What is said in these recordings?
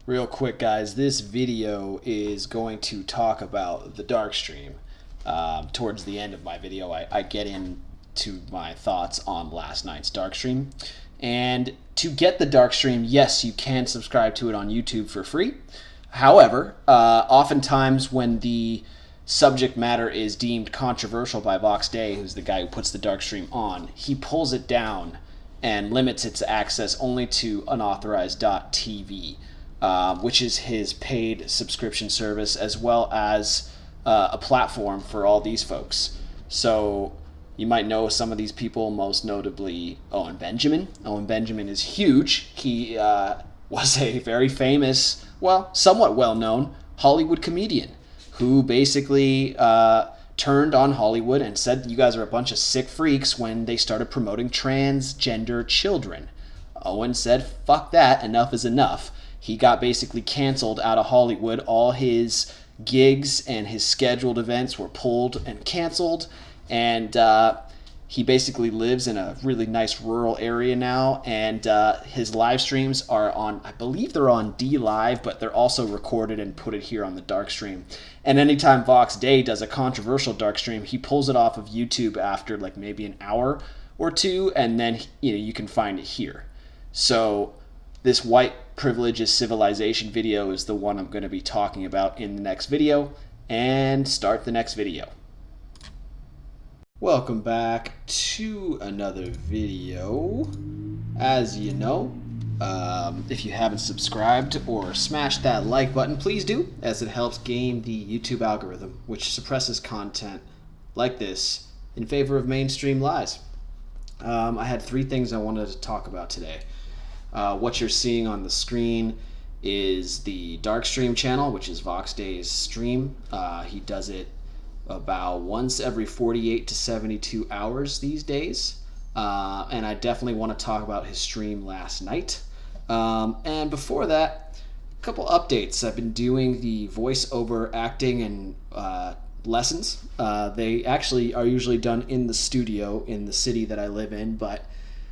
Real quick, guys, this video is going to talk about the Darkstream. Towards the end of my video, I get into my thoughts on last night's Darkstream. And to get the Darkstream, yes, you can subscribe to it on YouTube for free. However, oftentimes when the subject matter is deemed controversial by Vox Day, who's the guy who puts the Darkstream on, he pulls it down and limits its access only to unauthorized .tv. Which is his paid subscription service, as well as a platform for all these folks. So you might know some of these people, most notably Owen Benjamin. Owen Benjamin is huge. He was a very famous, well, somewhat well-known Hollywood comedian who basically turned on Hollywood and said you guys are a bunch of sick freaks when they started promoting transgender children. Owen said, fuck that, enough is enough. He got basically canceled out of Hollywood. All his gigs and his scheduled events were pulled and canceled. And he basically lives in a really nice rural area now. And his live streams are on, I believe they're on D Live, but they're also recorded and put it here on the Darkstream. And anytime Vox Day does a controversial Darkstream, he pulls it off of YouTube after like maybe an hour or two. And then you can find it here. So this white privilege is civilization video is the one I'm going to be talking about in the next video, and start the next video. Welcome back to another video. As you know, if you haven't subscribed or smashed that like button, please do, as it helps game the YouTube algorithm, which suppresses content like this in favor of mainstream lies. I had three things I wanted to talk about today. What you're seeing on the screen is the Darkstream channel, which is Vox Day's stream. He does it about once every 48 to 72 hours these days. And I definitely want to talk about his stream last night. And before that, a couple updates. I've been doing the voiceover acting and lessons. They actually are usually done in the studio in the city that I live in, but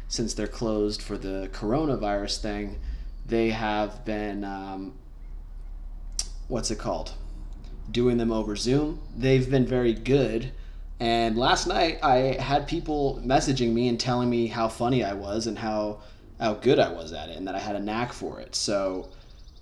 since they're closed for the coronavirus thing, they have been, doing them over Zoom. They've been very good. And last night I had people messaging me and telling me how funny I was and how good I was at it and that I had a knack for it. So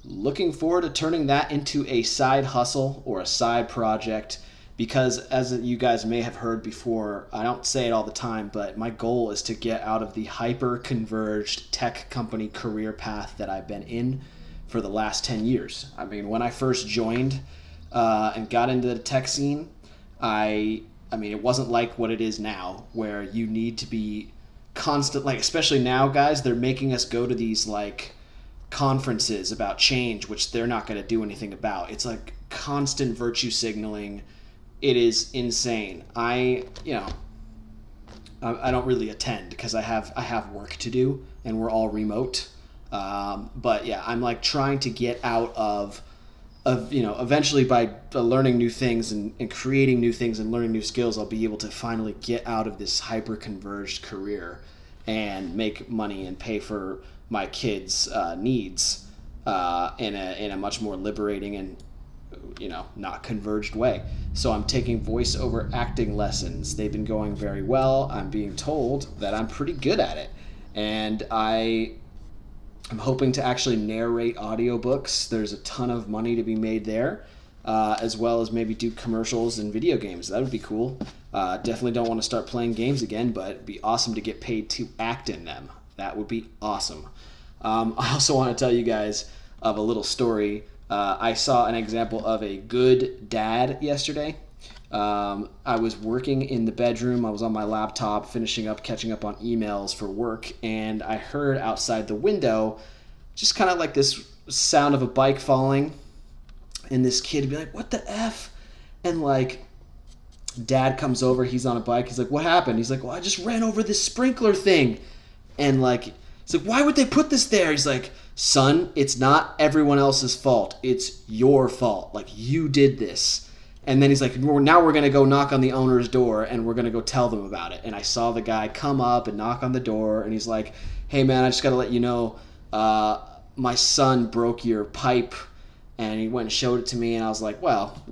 looking forward to turning that into a side hustle or a side project. Because as you guys may have heard before, I don't say it all the time, but my goal is to get out of the hyper-converged tech company career path that I've been in for the last 10 years. I mean, when I first joined and got into the tech scene, I mean, it wasn't like what it is now, where you need to be constant, like, especially now, guys, they're making us go to these, like, conferences about change, which they're not going to do anything about. It's like constant virtue signaling. It is insane. I don't really attend because I have work to do and we're all remote. But yeah, I'm like trying to get out of eventually by learning new things and creating new things and learning new skills, I'll be able to finally get out of this hyper converged career and make money and pay for my kids' needs in a much more liberating and not converged way. So I'm taking voiceover acting lessons. They've been going very well. I'm being told that I'm pretty good at it. And I'm hoping to actually narrate audiobooks. There's a ton of money to be made there, as well as maybe do commercials and video games. That would be cool. Definitely don't want to start playing games again, but it'd be awesome to get paid to act in them. That would be awesome. I also want to tell you guys of a little story. I saw an example of a good dad yesterday. I was working in the bedroom. I was on my laptop catching up on emails for work, and I heard outside the window just kind of like this sound of a bike falling, and this kid would be like, what the F? And like, dad comes over, he's on a bike, he's like, what happened? He's like, well, I just ran over this sprinkler thing. And like, he's like, why would they put this there? He's like, son, it's not everyone else's fault. It's your fault. Like, you did this. And then he's like, now we're going to go knock on the owner's door and we're going to go tell them about it. And I saw the guy come up and knock on the door and he's like, hey man, I just got to let you know, my son broke your pipe, and he went and showed it to me, and I was like, well,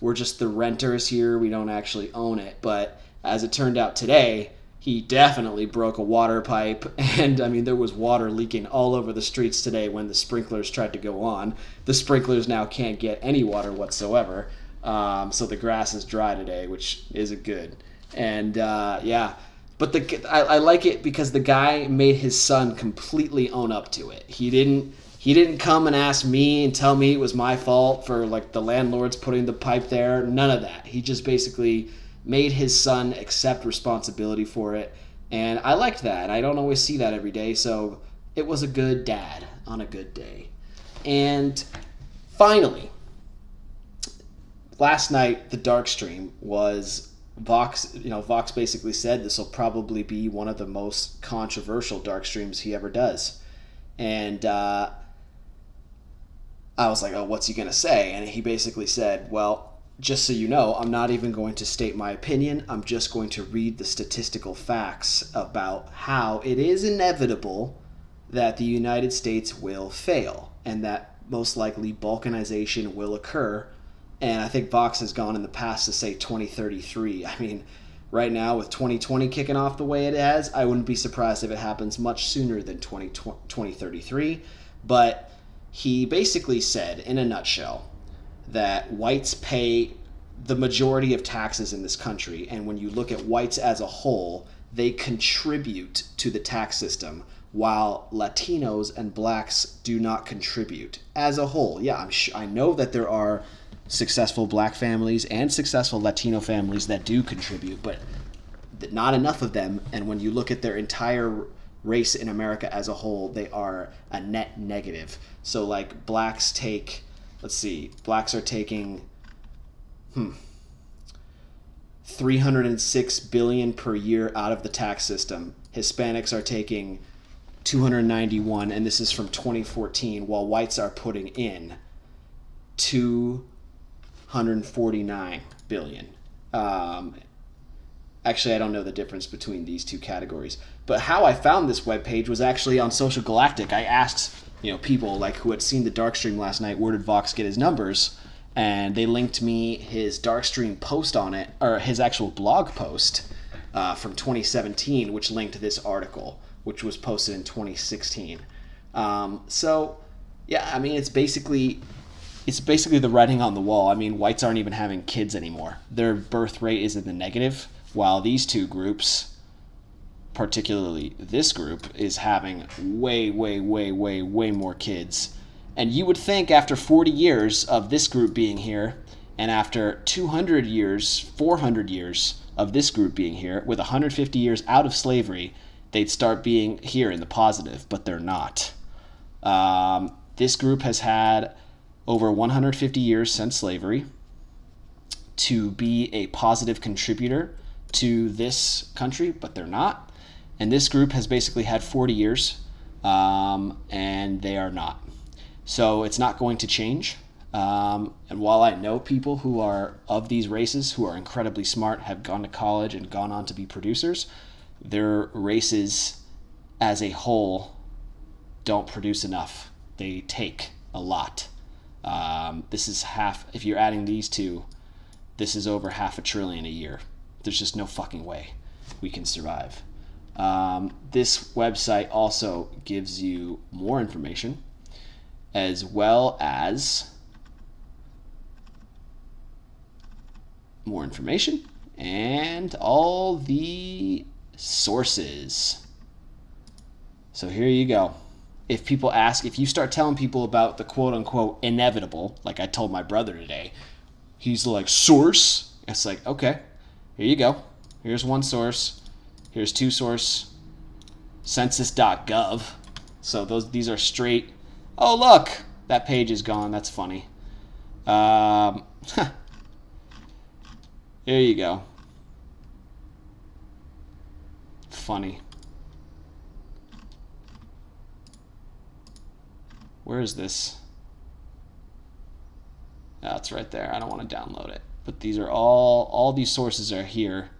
we're just the renters here. We don't actually own it. But as it turned out today, he definitely broke a water pipe, and I mean, there was water leaking all over the streets today when the sprinklers tried to go on. The sprinklers now can't get any water whatsoever, so the grass is dry today, which isn't good. And yeah, but I like it because the guy made his son completely own up to it. He didn't come and ask me and tell me it was my fault for like the landlords putting the pipe there. None of that. He just basically made his son accept responsibility for it. And I liked that. I don't always see that every day, so it was a good dad on a good day. And finally, last night, the Darkstream was Vox. Vox basically said this will probably be one of the most controversial Darkstreams he ever does. And I was like, oh, what's he going to say? And he basically said, well, just so you know, I'm not even going to state my opinion. I'm just going to read the statistical facts about how it is inevitable that the United States will fail and that most likely balkanization will occur. And I think Vox has gone in the past to say 2033. I mean, right now with 2020 kicking off the way it has, I wouldn't be surprised if it happens much sooner than 2033. But he basically said, in a nutshell, that whites pay the majority of taxes in this country, and when you look at whites as a whole, they contribute to the tax system, while Latinos and blacks do not contribute as a whole. Yeah, I know that there are successful black families and successful Latino families that do contribute, but not enough of them, and when you look at their entire race in America as a whole, they are a net negative. So like blacks take... Let's see, blacks are taking $306 billion per year out of the tax system. Hispanics are taking 291, and this is from 2014, while whites are putting in 249 billion. Actually, I don't know the difference between these two categories. But how I found this webpage was actually on Social Galactic. I asked people like who had seen the Darkstream last night, where did Vox get his numbers? And they linked me his Darkstream post on it, or his actual blog post from 2017, which linked this article, which was posted in 2016. So, yeah, I mean, it's basically the writing on the wall. I mean, whites aren't even having kids anymore. Their birth rate is in the negative, while these two groups, particularly this group, is having way more kids. And you would think after 40 years of this group being here, and after 200 years, 400 years of this group being here, with 150 years out of slavery, they'd start being here in the positive, but they're not. This group has had over 150 years since slavery to be a positive contributor to this country, but they're not. And this group has basically had 40 years, and they are not. So it's not going to change. And while I know people who are of these races who are incredibly smart, have gone to college and gone on to be producers, their races as a whole don't produce enough. They take a lot. This is half, if you're adding these two, this is over $500 billion a year. There's just no fucking way we can survive. This website also gives you more information, as well as more information and all the sources. So here you go. If people ask, if you start telling people about the quote unquote inevitable, like I told my brother today, he's like, source? It's like, okay, here you go. Here's one source. Here's two source. Census.gov. So these are straight. Oh, look, that page is gone. That's funny. There you go. Funny. Where is this? Oh, it's right there. I don't want to download it. But these are all these sources are here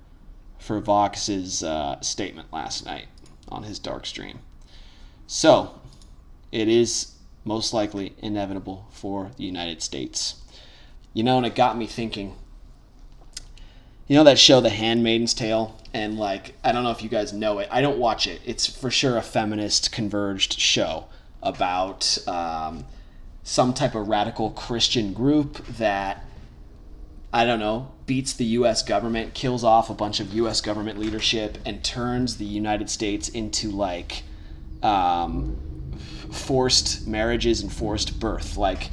for Vox's statement last night on his Darkstream. So, It is most likely inevitable for the United States. You know, and it got me thinking. You know that show, The Handmaid's Tale? And, like, I don't know if you guys know it. I don't watch it. It's for sure a feminist converged show about some type of radical Christian group that, I don't know, beats the U.S. government, kills off a bunch of U.S. government leadership, and turns the United States into, like, forced marriages and forced birth. Like,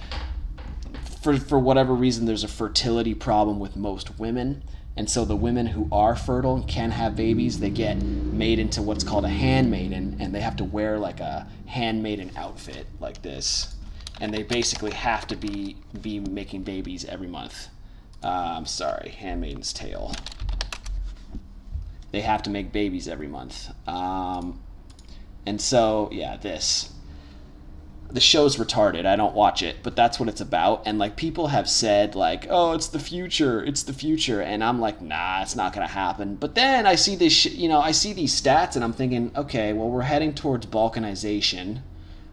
for whatever reason, there's a fertility problem with most women. And so the women who are fertile and can have babies, they get made into what's called a handmaiden, and they have to wear like a handmaiden outfit like this. And they basically have to be making babies every month. Sorry, Handmaid's Tale. They have to make babies every month. And so, yeah, this. The show's retarded. I don't watch it, but that's what it's about. And, like, people have said, like, oh, it's the future. It's the future. And I'm like, nah, it's not going to happen. But then I see this, I see these stats, and I'm thinking, okay, well, we're heading towards balkanization.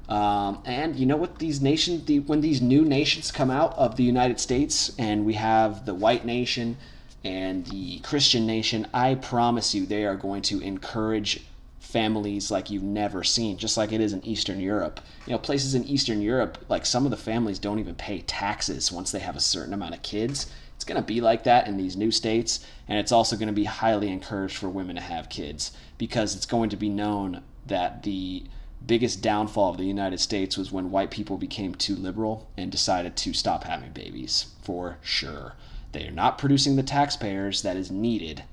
And you know what? When these new nations come out of the United States, and we have the white nation and the Christian nation, I promise you they are going to encourage families like you've never seen, just like it is in Eastern Europe. Places in Eastern Europe, like, some of the families don't even pay taxes once they have a certain amount of kids. It's going to be like that in these new states, and it's also going to be highly encouraged for women to have kids, because it's going to be known that the biggest downfall of the United States was when white people became too liberal and decided to stop having babies, for sure. They are not producing the taxpayers that is needed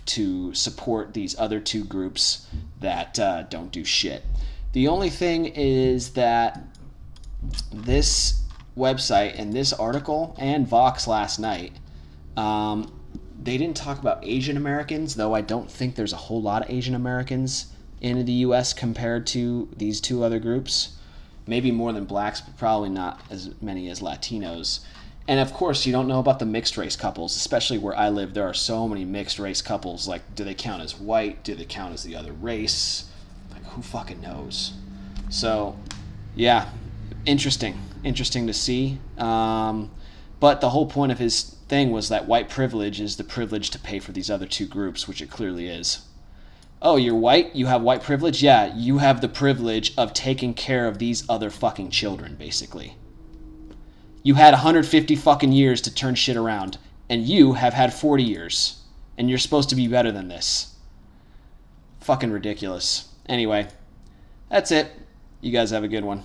to support these other two groups that don't do shit. The only thing is that this website and this article and Vox last night, they didn't talk about Asian Americans, though I don't think there's a whole lot of Asian Americans in the U.S. compared to these two other groups. Maybe more than blacks, but probably not as many as Latinos. And of course, you don't know about the mixed race couples, especially where I live. There are so many mixed race couples. Like, do they count as white? Do they count as the other race? Like, who fucking knows? So, yeah, interesting to see. But the whole point of his thing was that white privilege is the privilege to pay for these other two groups, which it clearly is. Oh, you're white? You have white privilege? Yeah, you have the privilege of taking care of these other fucking children, basically. You had 150 fucking years to turn shit around, and you have had 40 years, and you're supposed to be better than this. Fucking ridiculous. Anyway, that's it. You guys have a good one.